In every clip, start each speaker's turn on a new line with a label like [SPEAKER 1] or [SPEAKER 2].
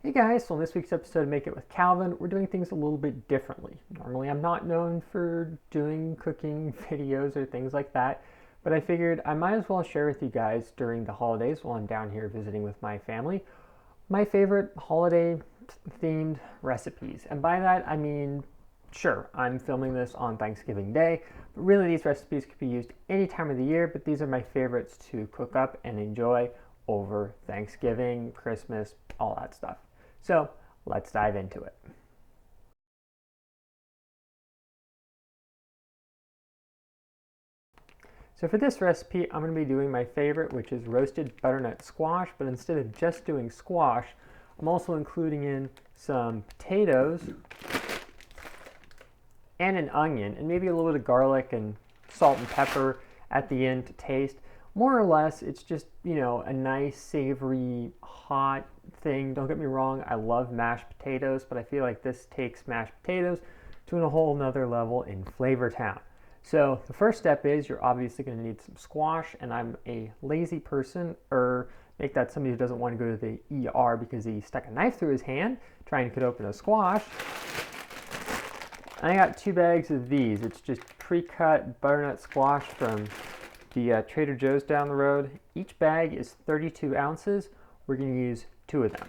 [SPEAKER 1] Hey guys, so in this week's episode of Make It with Calvin, we're doing things a little bit differently. Normally I'm not known for doing cooking videos or things like that, but I figured I might as well share with you guys during the holidays while I'm down here visiting with my family, my favorite holiday themed recipes. And by that I mean, sure, I'm filming this on Thanksgiving Day, but really these recipes could be used any time of the year, but these are my favorites to cook up and enjoy over Thanksgiving, Christmas, all that stuff. So let's dive into it. So for this recipe, I'm going to be doing my favorite, which is roasted butternut squash, but instead of just doing squash, I'm also including in some potatoes and an onion, and maybe a little bit of garlic and salt and pepper at the end to taste. More or less, it's just, a nice, savory, hot thing. Don't get me wrong, I love mashed potatoes, but I feel like this takes mashed potatoes to a whole nother level in Flavor Town. So the first step is you're obviously going to need some squash, and I'm a lazy person, or make that somebody who doesn't want to go to the ER because he stuck a knife through his hand trying to cut open a squash. And I got 2 bags of these. It's just pre-cut butternut squash from the Trader Joe's down the road. Each bag is 32 ounces. We're going to use 2 of them.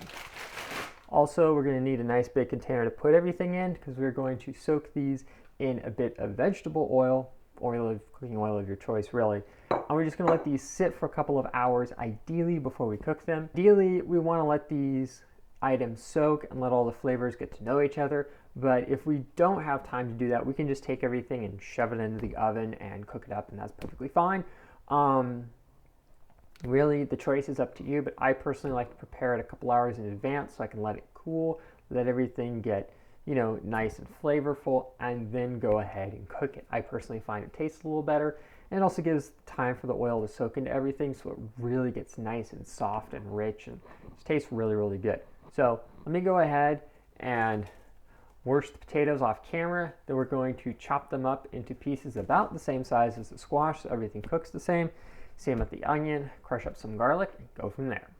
[SPEAKER 1] Also, we're going to need a nice big container to put everything in because we're going to soak these in a bit of vegetable oil, cooking oil of your choice really. And we're just going to let these sit for a couple of hours, ideally before we cook them. Ideally, we want to let these items soak and let all the flavors get to know each other. But if we don't have time to do that, we can just take everything and shove it into the oven and cook it up, and that's perfectly fine. Really, the choice is up to you, but I personally like to prepare it a couple hours in advance so I can let it cool, let everything get, nice and flavorful, and then go ahead and cook it. I personally find it tastes a little better, and it also gives time for the oil to soak into everything so it really gets nice and soft and rich and it tastes really, really good. So let me go ahead and wash the potatoes off camera. Then we're going to chop them up into pieces about the same size as the squash so everything cooks the same. Same with the onion, crush up some garlic, and go from there.